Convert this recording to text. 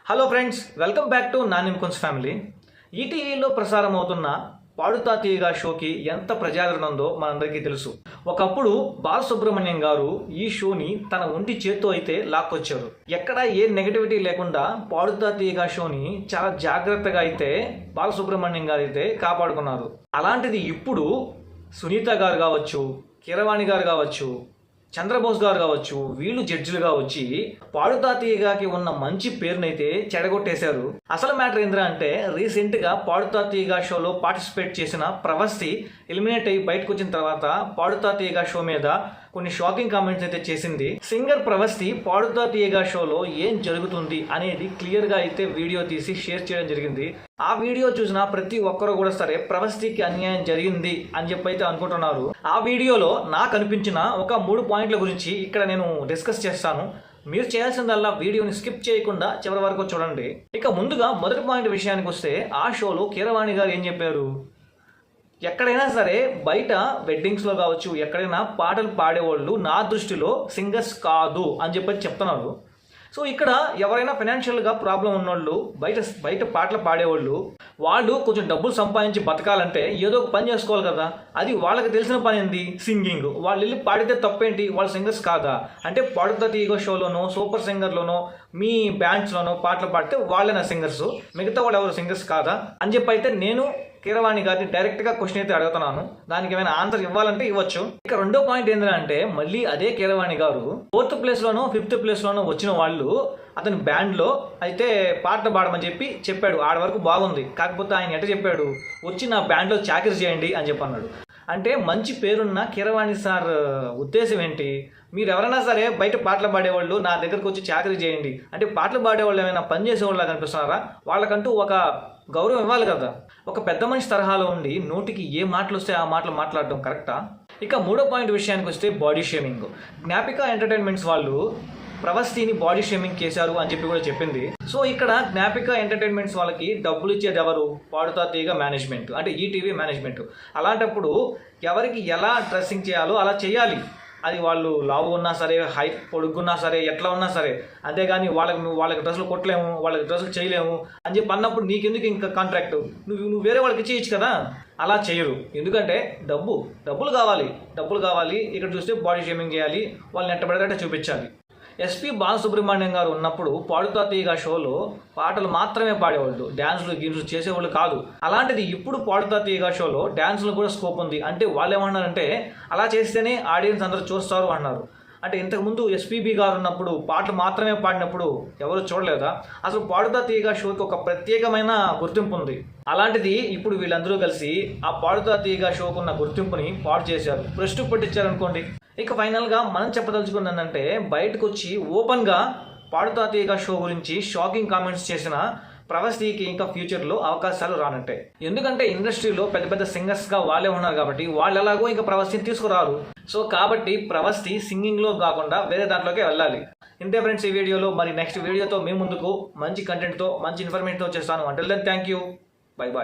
Hello friends, welcome back to నానిమ్కొన్స్ family. ఈటీవీలో ప్రసారం అవుతున్న పాడుతా తీయగా షోకి ఎంత ప్రజాదరణ ఉందో మనందరికీ తెలుసు. ఒకప్పుడు బాలసుబ్రహ్మణ్యం గారు ఈ షోని తన ఒంటి చేత్తో అయితే లాక్కొచ్చారు. ఎక్కడ ఏ నెగటివిటీ లేకుండా పాడుతా తీయగా షోని చాలా జాగ్రత్తగా అయితే బాలసుబ్రహ్మణ్యం గారు అయితే కాపాడుకున్నారు. అలాంటిది ఇప్పుడు సునీత గారు కావచ్చు, కీరవాణి గారు కావచ్చు, చంద్రబోస్ గారు కావచ్చు, వీళ్ళు జడ్జిలుగా వచ్చి పాడుతా తీయగాకి ఉన్న మంచి పేరునైతే చెడగొట్టేశారు. అసలు మ్యాటర్ ఏంద్రా అంటే, రీసెంట్గా పాడుతా తీయగా షోలో పార్టిసిపేట్ చేసిన ప్రవస్తి ఎలిమినేట్ అయ్యి బయటకు వచ్చిన తర్వాత పాడుతా తీయగా షో మీద కొన్ని షాకింగ్ కామెంట్స్ అయితే చేసింది. సింగర్ ప్రవస్తి పాడుతా తీయగా షోలో ఏం జరుగుతుంది అనేది క్లియర్గా అయితే వీడియో తీసి షేర్ చేయడం జరిగింది. ఆ వీడియో చూసిన ప్రతి ఒక్కరు కూడా సరే ప్రవస్తికి అన్యాయం జరిగింది అని చెప్పి అయితే అనుకుంటున్నారు. ఆ వీడియోలో నాకు అనిపించిన ఒక 3 పాయింట్ల గురించి ఇక్కడ నేను డిస్కస్ చేస్తాను. మీరు చేయాల్సిందల్లా వీడియోని స్కిప్ చేయకుండా చివరి వరకు చూడండి. ఇక ముందుగా మొదటి పాయింట్ విషయానికి వస్తే, ఆ షోలో కీరవాణి గారు ఏం చెప్పారు, ఎక్కడైనా సరే బయట వెడ్డింగ్స్లో కావచ్చు, ఎక్కడైనా పాటలు పాడేవాళ్ళు నా దృష్టిలో సింగర్స్ కాదు అని చెప్పి చెప్తున్నారు. సో ఇక్కడ ఎవరైనా ఫైనాన్షియల్గా ప్రాబ్లం ఉన్నోళ్ళు, బయట పాటలు పాడేవాళ్ళు, వాళ్ళు కొంచెం డబ్బులు సంపాదించి బతకాలంటే ఏదో ఒక పని చేసుకోవాలి కదా. అది వాళ్ళకి తెలిసిన పని ఏంది, సింగింగ్. వాళ్ళు వెళ్ళి పాడితే తప్పేంటి, వాళ్ళు సింగర్స్ కాదా? అంటే పాడుతా తీయగా షోలోనో, సూపర్ సింగర్లోనో, మీ బ్యాండ్స్లోనో పాటలు పాడితే వాళ్ళేనా సింగర్స్, మిగతా వాళ్ళు ఎవరు సింగర్స్ కాదా అని చెప్పి అయితే నేను కీరవాణి గారిని డైరెక్ట్గా క్వశ్చన్ అయితే అడుగుతున్నాను. దానికి ఏమైనా ఆన్సర్ ఇవ్వాలంటే ఇవ్వచ్చు. ఇక రెండో పాయింట్ ఏంటంటే, మళ్ళీ అదే కీరవాణి గారు 4th ప్లేస్లోనో 5th ప్లేస్లోనో వచ్చిన వాళ్ళు అతని బ్యాండ్లో అయితే పాటలు పాడమని చెప్పాడు. ఆడ వరకు బాగుంది. కాకపోతే ఆయన ఎట్ట చెప్పాడు, వచ్చి నా బ్యాండ్లో చాకరీ చేయండి అని చెప్పి అన్నాడు. అంటే మంచి పేరున్న కీరవాణి సార్ ఉద్దేశం ఏంటి, మీరు ఎవరైనా సరే బయట పాటలు పాడేవాళ్ళు నా దగ్గరకు వచ్చి చాకరీ చేయండి అంటే పాటలు పాడేవాళ్ళు ఏమైనా పని చేసేవాళ్ళ కనిపిస్తున్నారా? వాళ్ళకంటూ ఒక గౌరవం ఇవ్వాలి కదా. ఒక పెద్ద మనిషి తరహాలో ఉండి నోటికి ఏ మాటలు వస్తే ఆ మాటలు మాట్లాడటం కరెక్టా? ఇక మూడో పాయింట్ విషయానికి వస్తే, బాడీ షేమింగ్. జ్ఞాపిక ఎంటర్టైన్మెంట్స్ వాళ్ళు ప్రవస్తిని బాడీ షేమింగ్ చేశారు అని చెప్పి కూడా చెప్పింది. సో ఇక్కడ జ్ఞాపిక ఎంటర్టైన్మెంట్స్ వాళ్ళకి డబ్బులు ఇచ్చేది ఎవరు, పాడుతా తీయగా మేనేజ్మెంట్, అంటే ఈటీవీ మేనేజ్మెంట్. అలాంటప్పుడు ఎవరికి ఎలా డ్రెస్సింగ్ చేయాలో అలా చేయాలి. అది వాళ్ళు లావు ఉన్నా సరే, హైట్ పొడుగున్నా సరే, ఎట్లా ఉన్నా సరే. అంతేగాని వాళ్ళకి డ్రెస్సులు కొట్టలేము, వాళ్ళకి డ్రెస్సులు చేయలేము అని చెప్పి అన్నప్పుడు నీకెందుకు ఇంకా కాంట్రాక్ట్, నువ్వు వేరే వాళ్ళకి చేయొచ్చు కదా. అలా చేయరు. ఎందుకంటే డబ్బులు కావాలి. ఇక్కడ చూస్తే బాడీ షేమింగ్ చేయాలి, వాళ్ళని ఎట్టబడేటట్టు చూపించాలి. ఎస్పి బాలసుబ్రహ్మణ్యం గారు ఉన్నప్పుడు పాడుతా తీయగా షోలో పాటలు మాత్రమే పాడేవాళ్ళు, డ్యాన్సులు చేసేవాళ్ళు కాదు. అలాంటిది ఇప్పుడు పాడుతా తీయగా షోలో డ్యాన్సులు కూడా స్కోప్ ఉంది. అంటే వాళ్ళు ఏమన్నారంటే, అలా చేస్తేనే ఆడియన్స్ అందరూ చూస్తారు అన్నారు. అంటే ఇంతకుముందు ఎస్పీబీ గారు ఉన్నప్పుడు పాటలు మాత్రమే పాడినప్పుడు ఎవరు చూడలేదా? అసలు పాడుతా తీయగా షోకి ఒక ప్రత్యేకమైన గుర్తింపు ఉంది. అలాంటిది ఇప్పుడు వీళ్ళందరూ కలిసి ఆ పాడుతా తీయగా షోకు ఉన్న గుర్తింపుని పాడు చేశారు, భ్రష్టు పట్టించారనుకోండి. ఇక ఫైనల్గా మనం చెప్పదలుచుకుంది ఏంటంటే, బయటకు వచ్చి ఓపెన్గా పాడుతా తీయగా షో గురించి షాకింగ్ కామెంట్స్ చేసిన ప్రవస్తికి ఇంకా ఫ్యూచర్లో అవకాశాలు రానంటాయి. ఎందుకంటే ఇండస్ట్రీలో పెద్ద పెద్ద సింగర్స్గా వాళ్ళే ఉన్నారు కాబట్టి వాళ్ళు ఎలాగో ఇంకా ప్రవస్తిని తీసుకురారు. సో కాబట్టి ప్రవస్తి సింగింగ్లో కాకుండా వేరే దాంట్లోకి వెళ్ళాలి. ఇంతే ఫ్రెండ్స్ ఈ వీడియోలో. మరి నెక్స్ట్ వీడియోతో మీ ముందుకు మంచి కంటెంట్తో, మంచి ఇన్ఫర్మేషన్తో చేస్తాను. Until then thank you, bye bye.